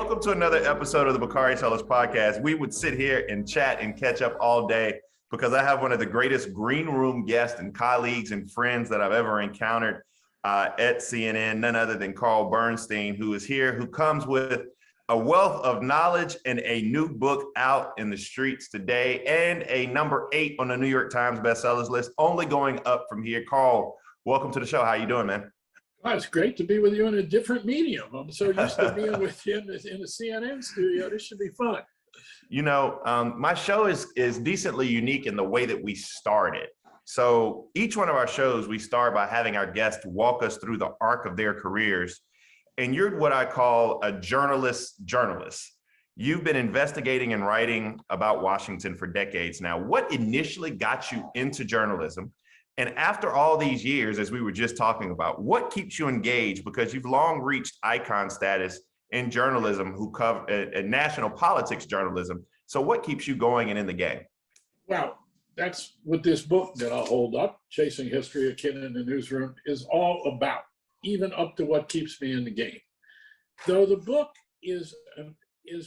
welcome to another episode of the Bakari Sellers podcast. We would sit here and chat and catch up all day because I have one of the greatest green room guests and colleagues and friends that I've ever encountered at CNN, none other than Carl Bernstein, who is here, who comes with a wealth of knowledge and a new book out in the streets today and a number 8 on the New York Times bestsellers list, only going up from here. Carl, welcome to the show. How you doing, man? Oh, it's great to be with you in a different medium. I'm so used to being with you in the CNN studio. This should be fun. You know, my show is decently unique in the way that we started. So each one of our shows, we start by having our guests walk us through the arc of their careers. And you're what I call a journalist. You've been investigating and writing about Washington for decades now. What initially got you into journalism? And after all these years, as we were just talking about, what keeps you engaged? Because you've long reached icon status in journalism, who cover national politics journalism. So what keeps you going and in the game? Well, that's what this book that I'll hold up, Chasing History, A Kid in the Newsroom, is all about, even up to what keeps me in the game. Though the book is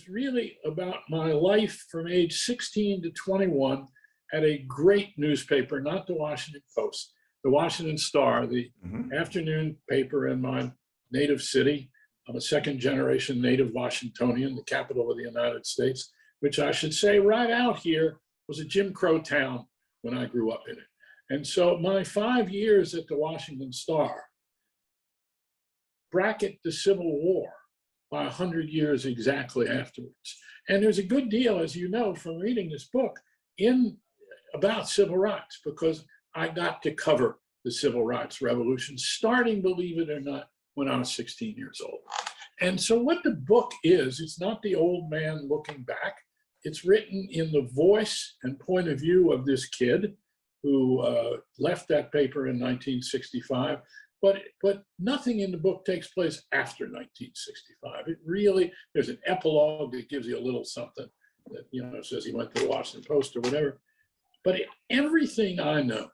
really about my life from age 16 to 21 at a great newspaper, not the Washington Post, the Washington Star, the afternoon paper in my native city. I'm a second-generation native Washingtonian, the capital of the United States, which I should say right out here was a Jim Crow town when I grew up in it. And so my 5 years at the Washington Star bracket the Civil War by 100 years exactly afterwards. And there's a good deal, as you know, from reading this book about civil rights, because I got to cover the civil rights revolution, starting, believe it or not, when I was 16 years old. And so what the book is, it's not the old man looking back. It's written in the voice and point of view of this kid who left that paper in 1965. But nothing in the book takes place after 1965. It really, there's an epilogue that gives you a little something that, you know, says he went to the Washington Post or whatever. But everything I know,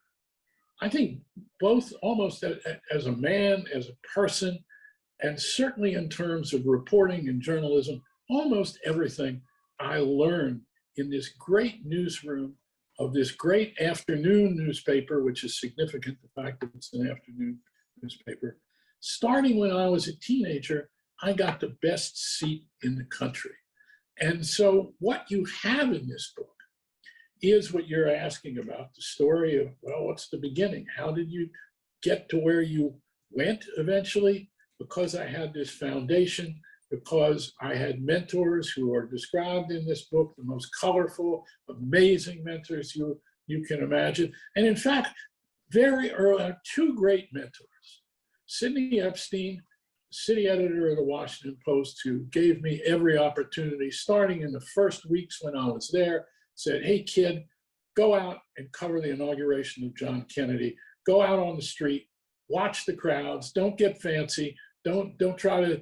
I think both almost as a man, as a person, and certainly in terms of reporting and journalism, almost everything I learned in this great newsroom of this great afternoon newspaper, which is significant, the fact that it's an afternoon newspaper. Starting when I was a teenager, I got the best seat in the country. And so what you have in this book is what you're asking about, the story of, well, what's the beginning? How did you get to where you went eventually? Because I had this foundation, because I had mentors who are described in this book, the most colorful, amazing mentors you can imagine. And in fact, very early, 2 great mentors. Sidney Epstein, city editor of the Washington Post, who gave me every opportunity, starting in the first weeks when I was there, said, hey kid, go out and cover the inauguration of John Kennedy. Go out on the street, watch the crowds, don't get fancy, don't try to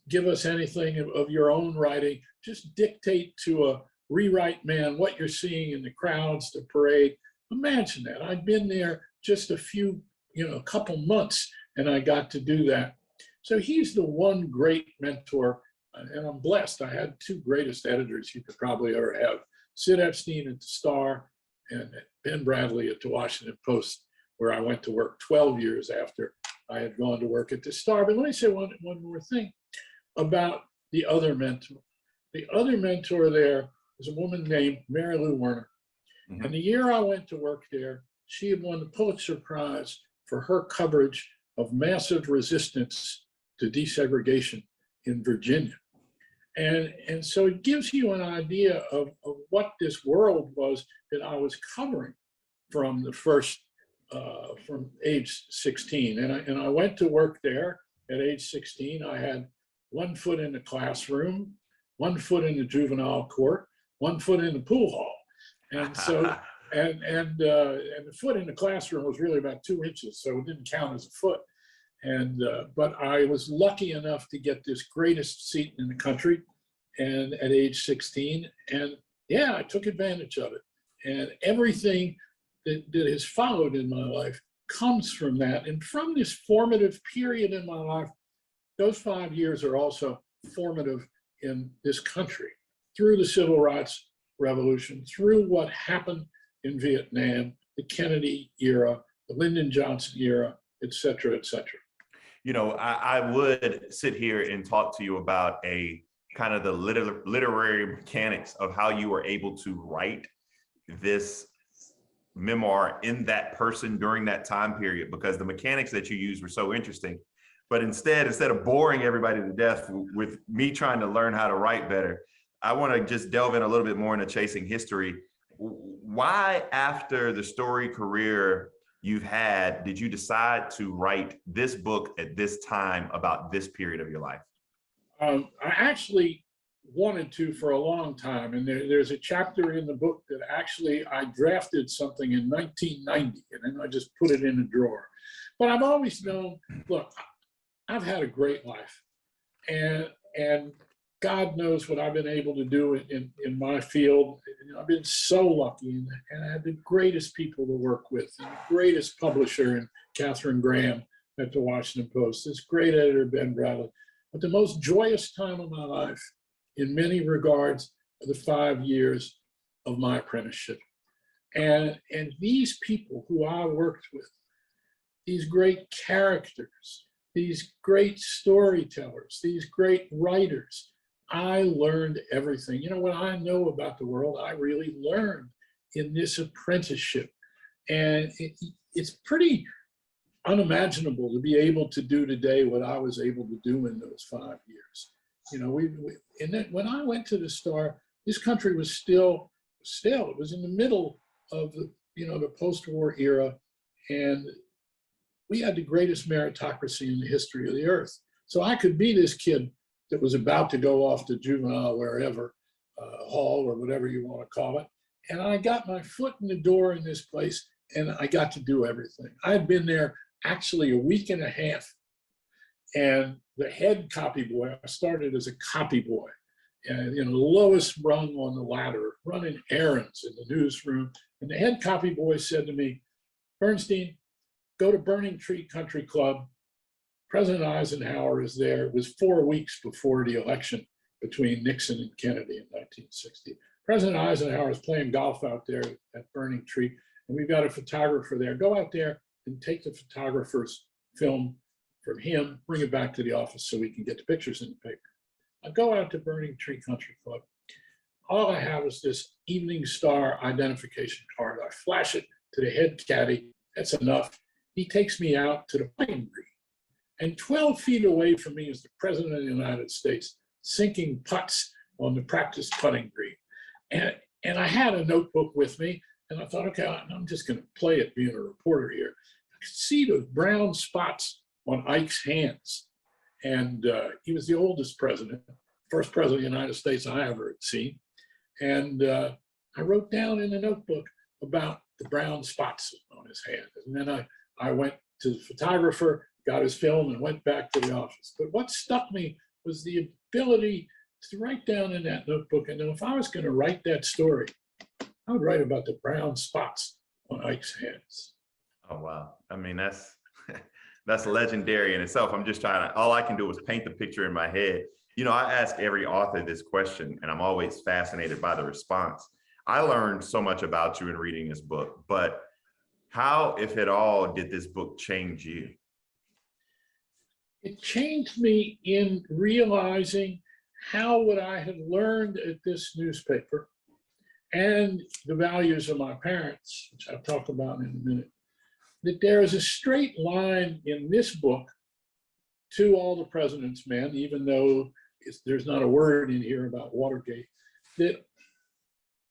give us anything of your own writing. Just dictate to a rewrite man what you're seeing in the crowds, the parade. Imagine that. I'd been there just a couple months, and I got to do that. So he's the one great mentor, and I'm blessed. I had 2 greatest editors you could probably ever have. Sid Epstein at the Star and Ben Bradley at the Washington Post, where I went to work 12 years after I had gone to work at the Star. But let me say one more thing about the other mentor. The other mentor there was a woman named Mary Lou Werner. And the year I went to work there, she had won the Pulitzer Prize for her coverage of massive resistance to desegregation in Virginia. And so it gives you an idea of what this world was that I was covering from the first, from age 16. And I went to work there at age 16. I had 1 foot in the classroom, 1 foot in the juvenile court, 1 foot in the pool hall. And so, and the foot in the classroom was really about 2 inches, so it didn't count as a foot. And but I was lucky enough to get this greatest seat in the country, and at age 16, and yeah, I took advantage of it. And everything that has followed in my life comes from that, and from this formative period in my life. Those 5 years are also formative in this country through the Civil Rights Revolution, through what happened in Vietnam, the Kennedy era, the Lyndon Johnson era, et cetera, et cetera. You know, I would sit here and talk to you about a kind of the literary mechanics of how you were able to write this memoir in that person during that time period, because the mechanics that you used were so interesting. But instead of boring everybody to death with me trying to learn how to write better, I want to just delve in a little bit more into chasing history. Why, after the storied career you've had, did you decide to write this book at this time about this period of your life? I actually wanted to for a long time, and there's a chapter in the book that actually I drafted something in 1990, and then I just put it in a drawer. But I've always known, look, I've had a great life, and God knows what I've been able to do in my field. I've been so lucky, and I had the greatest people to work with, and the greatest publisher in Catherine Graham at the Washington Post, this great editor, Ben Bradley. But the most joyous time of my life, in many regards, are the 5 years of my apprenticeship. And these people who I worked with, these great characters, these great storytellers, these great writers, I learned everything. You know, what I know about the world, I really learned in this apprenticeship. And it's pretty unimaginable to be able to do today what I was able to do in those 5 years. You know, and then when I went to the Star, this country was still, it was in the middle of the, the post-war era, and we had the greatest meritocracy in the history of the earth. So I could be this kid that was about to go off to juvenile wherever, hall or whatever you want to call it. And I got my foot in the door in this place, and I got to do everything. I had been there actually a week and a half. And the head copy boy, I started as a copy boy, and the lowest rung on the ladder, running errands in the newsroom. And the head copy boy said to me, "Bernstein, go to Burning Tree Country Club. President Eisenhower is there." It was 4 weeks before the election between Nixon and Kennedy in 1960. President Eisenhower is playing golf out there at Burning Tree, and we've got a photographer there. Go out there and take the photographer's film from him, bring it back to the office so we can get the pictures in the paper. I go out to Burning Tree Country Club. All I have is this Evening Star identification card. I flash it to the head caddy. That's enough. He takes me out to the putting green. And 12 feet away from me is the President of the United States sinking putts on the practice putting green. And I had a notebook with me, and I thought, okay, I'm just going to play it being a reporter here. I could see the brown spots on Ike's hands. And he was the oldest president, first president of the United States I ever had seen. And I wrote down in the notebook about the brown spots on his hand. And then I went to the photographer, got his film, and went back to the office. But what stuck me was the ability to write down in that notebook. And then if I was going to write that story, I would write about the brown spots on Ike's hands. Oh, wow. I mean, that's that's legendary in itself. I'm just trying to, all I can do is paint the picture in my head. I ask every author this question, and I'm always fascinated by the response. I learned so much about you in reading this book, but how, if at all, did this book change you? It changed me in realizing how what I had learned at this newspaper and the values of my parents, which I'll talk about in a minute, that there is a straight line in this book to All the President's Men, even though there's not a word in here about Watergate, that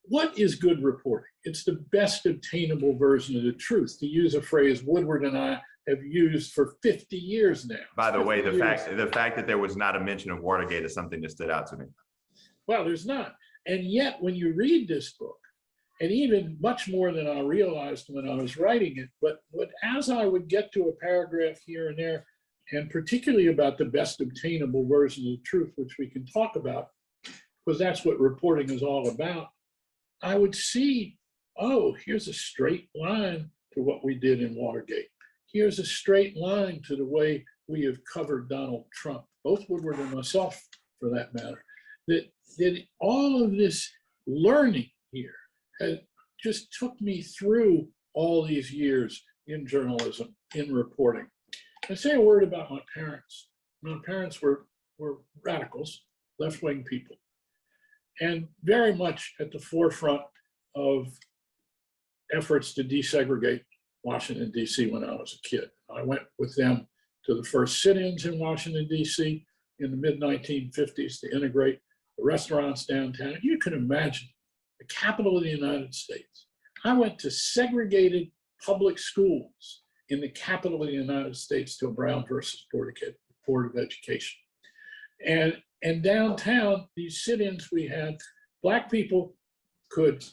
what is good reporting? It's the best obtainable version of the truth, to use a phrase Woodward and I have used for 50 years now. By the way, the fact that there was not a mention of Watergate is something that stood out to me. Well, there's not. And yet, when you read this book, and even much more than I realized when I was writing it, but as I would get to a paragraph here and there, and particularly about the best obtainable version of the truth, which we can talk about, because that's what reporting is all about, I would see, oh, here's a straight line to what we did in Watergate. Here's a straight line to the way we have covered Donald Trump, both Woodward and myself, for that matter. that all of this learning here just took me through all these years in journalism, in reporting. I say a word about my parents. My parents were radicals, left-wing people, and very much at the forefront of efforts to desegregate Washington, D.C. when I was a kid. I went with them to the first sit-ins in Washington, D.C. in the mid-1950s to integrate the restaurants downtown. You can imagine the capital of the United States. I went to segregated public schools in the capital of the United States till Brown versus Board of Education. And downtown, these sit-ins we had, Black people could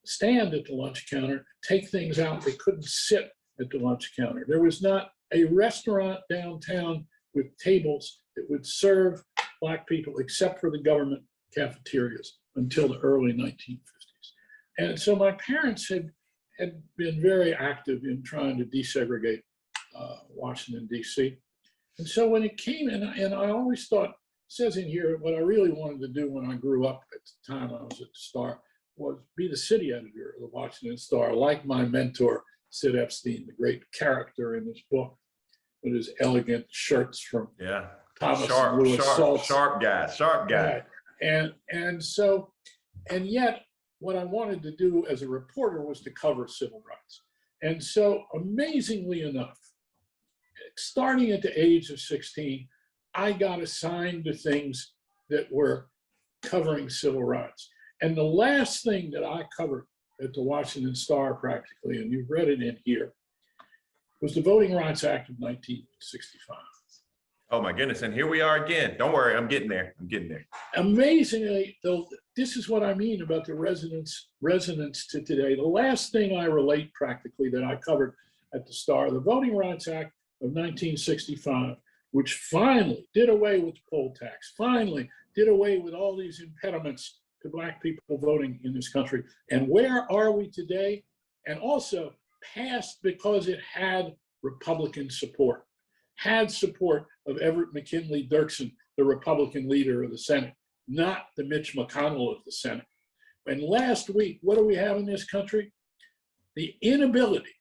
stand at the lunch counter, take things out. They couldn't sit at the lunch counter. There was not a restaurant downtown with tables that would serve Black people except for the government cafeterias until the early 1950s. And so my parents had been very active in trying to desegregate Washington, D.C. And so when it came, and I always thought, it says in here, what I really wanted to do when I grew up at the time I was at the Star was be the city editor of the Washington Star, like my mentor, Sid Epstein, the great character in this book, with his elegant shirts from Thomas and Louis Saltz. Sharp guy. And yet what I wanted to do as a reporter was to cover civil rights. And so amazingly enough, starting at the age of 16, I got assigned to things that were covering civil rights. And the last thing that I covered at the Washington Star practically, and you've read it in here, was the Voting Rights Act of 1965. Oh my goodness, and here we are again. Don't worry, I'm getting there. Amazingly, though, this is what I mean about the resonance to today. The last thing I relate practically that I covered at the Star, the Voting Rights Act of 1965, which finally did away with the poll tax, finally did away with all these impediments to Black people voting in this country. And where are we today? And also passed because it had Republican support, had support of Everett McKinley Dirksen, the Republican leader of the Senate, not the Mitch McConnell of the Senate. And last week, what do we have in this country? The inability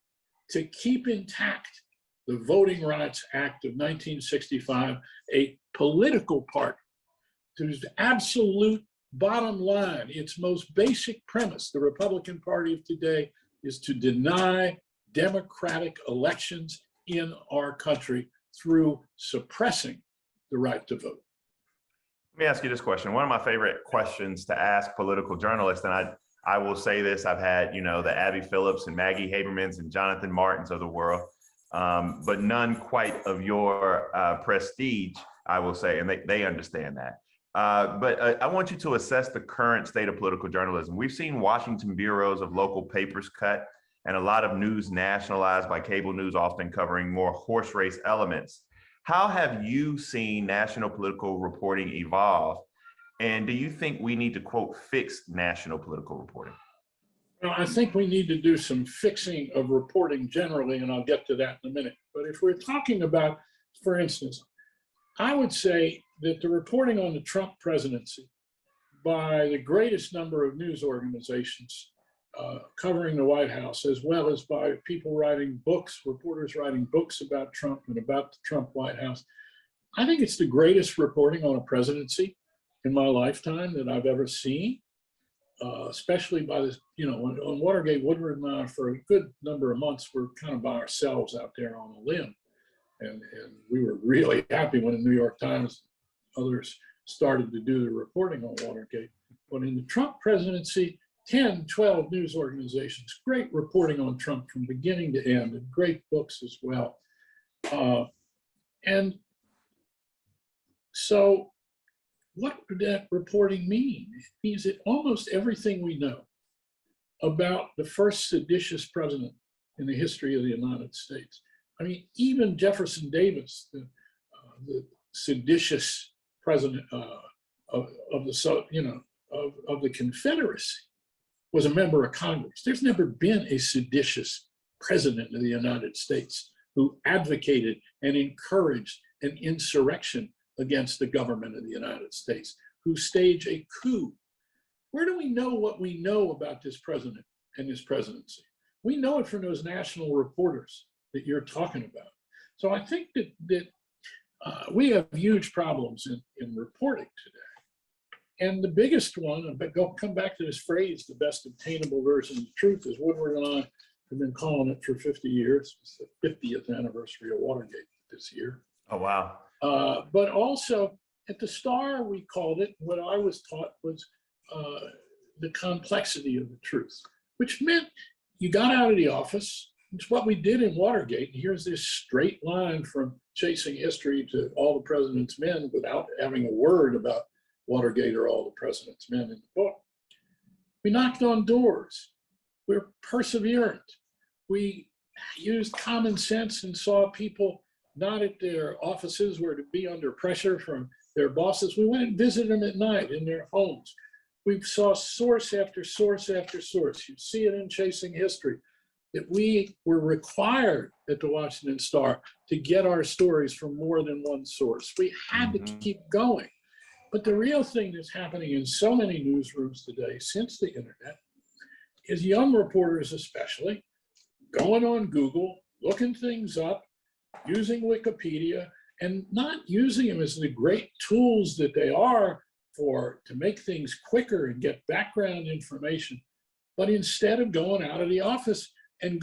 to keep intact the Voting Rights Act of 1965, a political party whose absolute bottom line, its most basic premise, the Republican Party of today, is to deny democratic elections in our country through suppressing the right to vote. Let me ask you this question. One of my favorite questions to ask political journalists, and I will say this, I've had, the Abby Phillips and Maggie Habermans and Jonathan Martins of the world, but none quite of your prestige, I will say, and they understand that. But I want you to assess the current state of political journalism. We've seen Washington bureaus of local papers cut and a lot of news nationalized by cable news, often covering more horse race elements. How have you seen national political reporting evolve? And do you think we need to, quote, fix national political reporting? Well, I think we need to do some fixing of reporting generally, and I'll get to that in a minute. But if we're talking about, for instance, I would say that the reporting on the Trump presidency by the greatest number of news organizations covering the White House, as well as by people writing books, reporters writing books about Trump and about the Trump White House, I think it's the greatest reporting on a presidency in my lifetime that I've ever seen, especially by this, on Watergate, Woodward and I, for a good number of months, were kind of by ourselves out there on a limb. And we were really happy when the New York Times, others started to do the reporting on Watergate. But in the Trump presidency, 10, 12 news organizations, great reporting on Trump from beginning to end, and great books as well. And so what would that reporting mean? It means that almost everything we know about the first seditious president in the history of the United States. I mean, even Jefferson Davis, the seditious president of the Confederacy, was a member of Congress. There's never been a seditious president of the United States who advocated and encouraged an insurrection against the government of the United States. who stage a coup. Where do we know what we know about this president and his presidency? We know it from those national reporters that you're talking about. So I think that we have huge problems in reporting today. And the biggest one, but come back to this phrase, the best obtainable version of the truth, is Woodward and I have been calling it for 50 years. It's the 50th anniversary of Watergate this year. Oh, wow. But also at the Star, we called it, what I was taught was the complexity of the truth, which meant you got out of the office. It's what we did in Watergate. And here's this straight line from Chasing History to All the President's Men without having a word about Watergate or All the President's Men in the book. We knocked on doors. We're perseverant. We used common sense and saw people not at their offices where to be under pressure from their bosses. We went and visited them at night in their homes. We saw source after source after source. You see it in Chasing History, that we were required at the Washington Star to get our stories from more than one source. We had to keep going. But the real thing that's happening in so many newsrooms today since the internet is young reporters especially going on Google, looking things up, using Wikipedia, and not using them as the great tools that they are to make things quicker and get background information, but instead of going out of the office and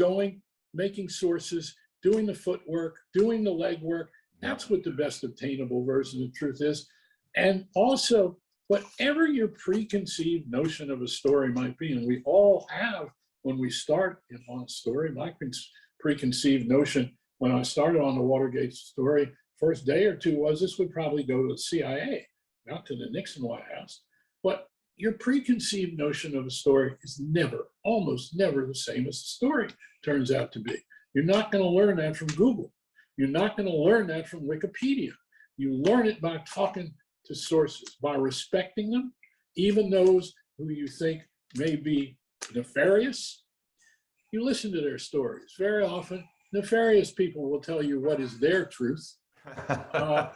making sources, doing the footwork, doing the legwork. That's what the best obtainable version of truth is. And also, whatever your preconceived notion of a story might be, and we all have when we start on a story, my preconceived notion when I started on the Watergate story, first day or two was this would probably go to the CIA, not to the Nixon White House. But your preconceived notion of a story is never, almost never the same as the story turns out to be. You're not going to learn that from Google. You're not going to learn that from Wikipedia. You learn it by talking to sources, by respecting them, even those who you think may be nefarious. You listen to their stories. Very often, nefarious people will tell you what is their truth.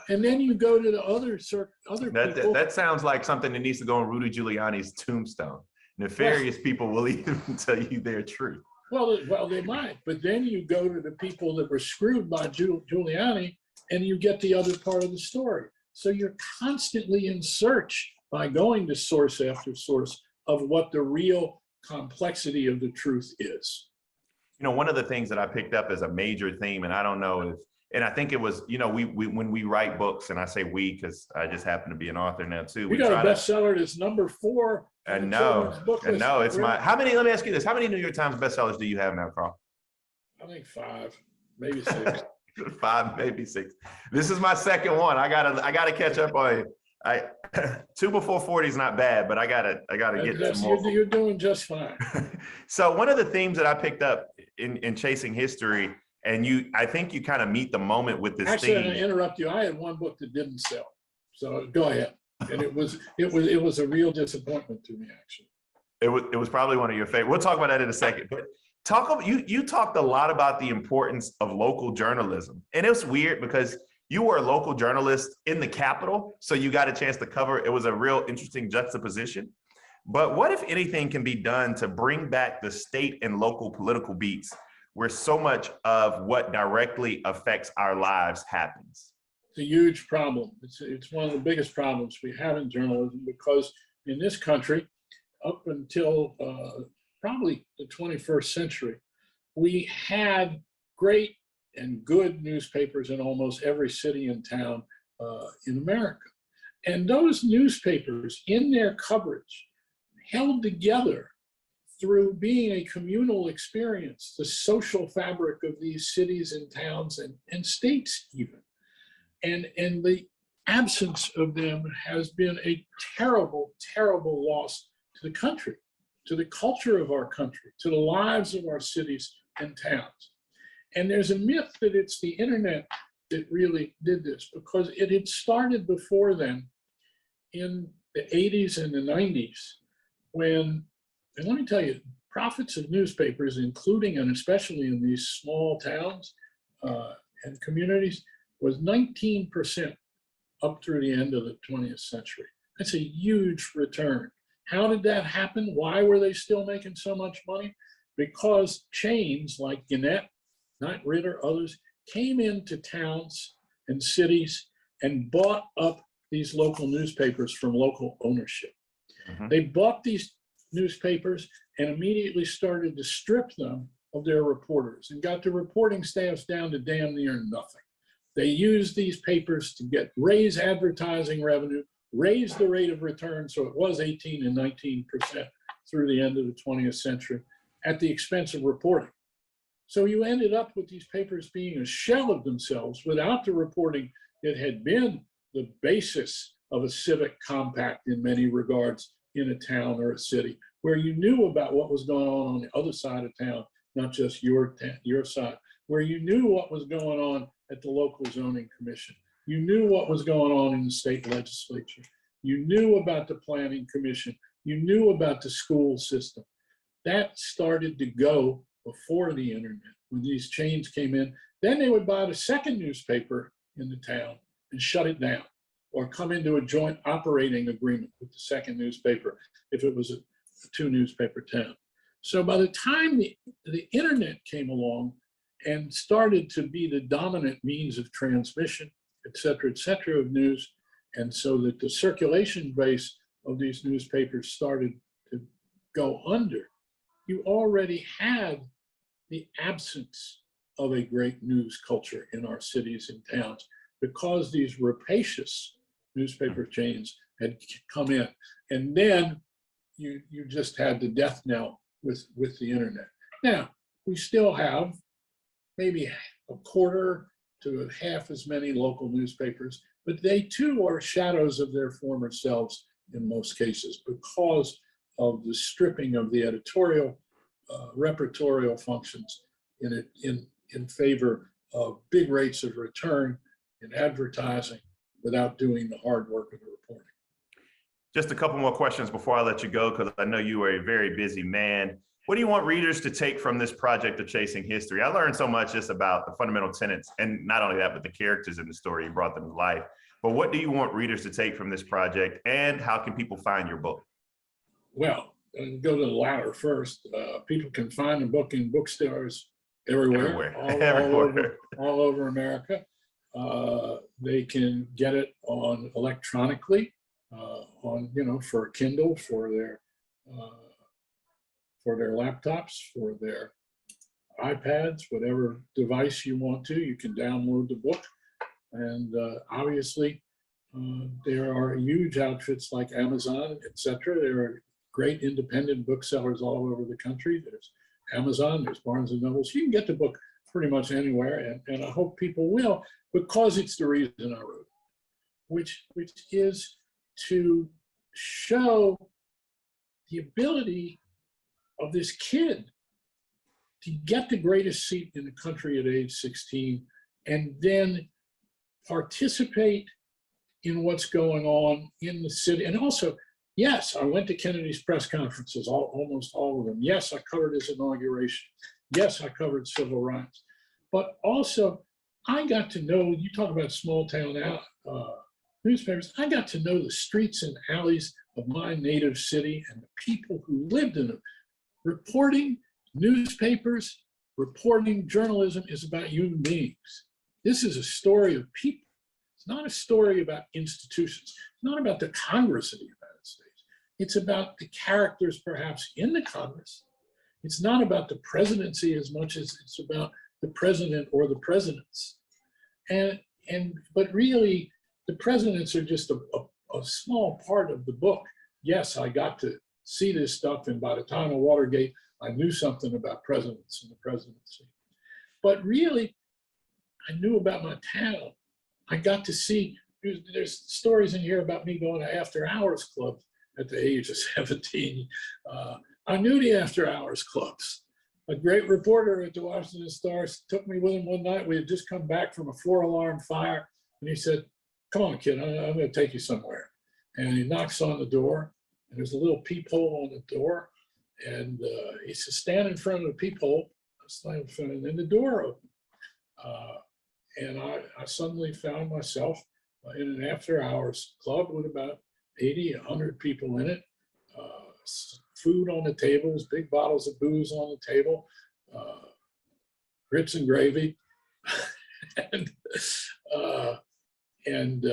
And then you go to the other people. That sounds like something that needs to go on Rudy Giuliani's tombstone. Nefarious people will even tell you their truth. Well, they might, but then you go to the people that were screwed by Giuliani, and you get the other part of the story. So you're constantly in search by going to source after source of what the real complexity of the truth is. You know, one of the things that I picked up as a major theme, and I don't know if, and I think it was, you know, we when we write books, and I say we because I just happen to be an author now too. We got a bestseller that's #4. And no, it's how many, let me ask you this, how many New York Times bestsellers do you have now, Carl? I think 5, maybe 6. 5, maybe 6. This is my second one. I gotta catch up on you. 2 before 40 is not bad, but I gotta get some more. You're doing just fine. So one of the themes that I picked up in Chasing History, and I think you kind of meet the moment with this Actually, theme. I'm gonna interrupt you. I had one book that didn't sell, so go ahead. And it was a real disappointment to me, actually. It was probably one of your favorite. We'll talk about that in a second. But you talked a lot about the importance of local journalism, and it was weird because you were a local journalist in the Capitol, so you got a chance to cover. It was a real interesting juxtaposition. But what, if anything, can be done to bring back the state and local political beats, where so much of what directly affects our lives happens? It's a huge problem. It's one of the biggest problems we have in journalism, because in this country, up until probably the 21st century, we had great and good newspapers in almost every city and town in America. And those newspapers, in their coverage, held together through being a communal experience, the social fabric of these cities and towns and states even. And the absence of them has been a terrible, terrible loss to the country, to the culture of our country, to the lives of our cities and towns. And there's a myth that it's the internet that really did this, because it had started before then in the 80s and the 90s when, and let me tell you, profits of newspapers, including and especially in these small towns and communities, was 19% up through the end of the 20th century. That's a huge return. How did that happen? Why were they still making so much money? Because chains like Gannett, Knight Ridder, others came into towns and cities and bought up these local newspapers from local ownership. They bought these newspapers and immediately started to strip them of their reporters and got the reporting staffs down to damn near nothing. They used these papers to raise advertising revenue, raise the rate of return, so it was 18 and 19% through the end of the 20th century at the expense of reporting. So you ended up with these papers being a shell of themselves without the reporting that had been the basis of a civic compact in many regards in a town or a city, where you knew about what was going on the other side of town, not just your side, where you knew what was going on at the local zoning commission. You knew what was going on in the state legislature. You knew about the planning commission. You knew about the school system. That started to go before the internet when these chains came in. Then they would buy the second newspaper in the town and shut it down, or come into a joint operating agreement with the second newspaper if it was a two-newspaper town. So by the time the internet came along and started to be the dominant means of transmission, et cetera, of news, and so that the circulation base of these newspapers started to go under, you already had the absence of a great news culture in our cities and towns because these rapacious newspaper chains had come in. And then you just had the death knell with the internet. Now, we still have maybe a quarter to half as many local newspapers, but they too are shadows of their former selves in most cases because of the stripping of the editorial, repertorial functions in favor of big rates of return in advertising without doing the hard work of the reporting. Just a couple more questions before I let you go, because I know you are a very busy man. What do you want readers to take from this project of Chasing History? I learned so much just about the fundamental tenets, and not only that, but the characters in the story. You brought them to life. But what do you want readers to take from this project, and how can people find your book? Well, go to the latter first. People can find the book in bookstores everywhere. All over America. They can get it on electronically, for a Kindle, for their laptops, for their iPads, whatever device you want to. You can download the book, and obviously there are huge outfits like Amazon, etc. There are great independent booksellers all over the country. There's Amazon, there's Barnes and Nobles. You can get the book pretty much anywhere, and I hope people will, because it's the reason I wrote it, which is to show the ability of this kid to get the greatest seat in the country at age 16 and then participate in what's going on in the city. And also, yes, I went to Kennedy's press conferences, almost all of them. Yes, I covered his inauguration. Yes, I covered civil rights. But also, I got to know, you talk about small town newspapers, I got to know the streets and alleys of my native city and the people who lived in them. Reporting newspapers, reporting journalism is about human beings. This is a story of people. It's not a story about institutions. It's not about the Congress of the United States. It's about the characters perhaps in the Congress. It's not about the presidency as much as it's about the president or the presidents. But really, the presidents are just a small part of the book. Yes, I got to see this stuff, and by the time of Watergate, I knew something about presidents and the presidency. But really, I knew about my town. I got to see, there's stories in here about me going to after-hours clubs at the age of 17. I knew the after-hours clubs. A great reporter at the Washington Star took me with him one night. We had just come back from a 4-alarm fire, and he said, "Come on, kid, I'm going to take you somewhere." And he knocks on the door, and there's a little peephole on the door, and he says, "Stand in front of the peephole." I stand in front, and then the door opened. And I suddenly found myself in an after-hours club with about 80, 100 people in it, food on the tables, big bottles of booze on the table, grits and gravy, and, and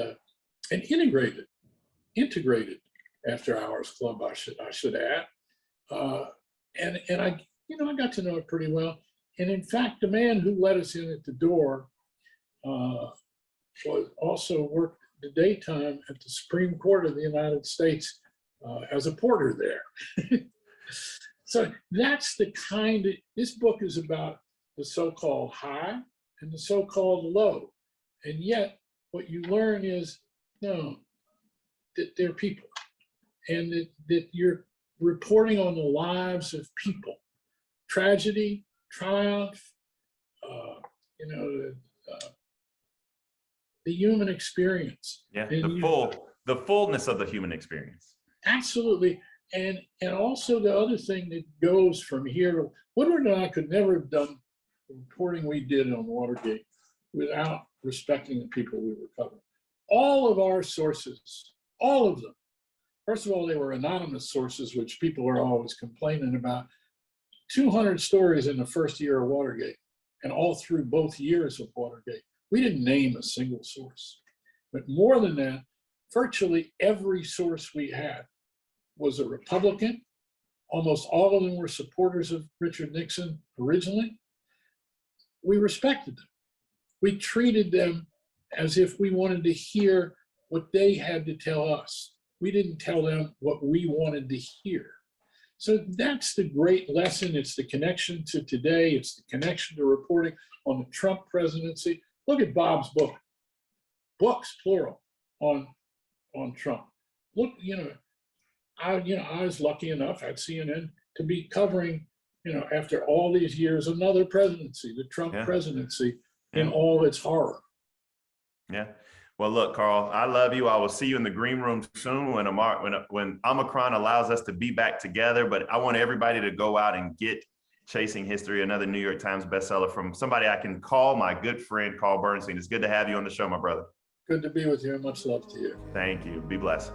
integrated after hours club, I should add. And I got to know it pretty well. And in fact, the man who let us in at the door was also worked the daytime at the Supreme Court of the United States as a porter there. So that's the this book is about the so-called high and the so-called low. And yet what you learn is, no, that they're people, and that you're reporting on the lives of people, tragedy, triumph, the human experience. Yeah, the fullness of the human experience. Absolutely. And also the other thing that goes from here, Woodward and I could never have done the reporting we did on Watergate without respecting the people we were covering. All of our sources, all of them. First of all, they were anonymous sources, which people are always complaining about. 200 stories in the first year of Watergate, and all through both years of Watergate. We didn't name a single source. But more than that, virtually every source we had was a Republican. Almost all of them were supporters of Richard Nixon originally. We respected them. We treated them as if we wanted to hear what they had to tell us. We didn't tell them what we wanted to hear. So that's the great lesson. It's the connection to today. It's the connection to reporting on the Trump presidency. Look at Bob's book, books, plural, on Trump. Look, I was lucky enough at CNN to be covering, after all these years, another presidency, the Trump presidency, in all its horror. Yeah. Well, look, Carl, I love you. I will see you in the green room soon when Omicron allows us to be back together. But I want everybody to go out and get Chasing History, another New York Times bestseller, from somebody I can call my good friend, Carl Bernstein. It's good to have you on the show, my brother. Good to be with you, and much love to you. Thank you. Be blessed.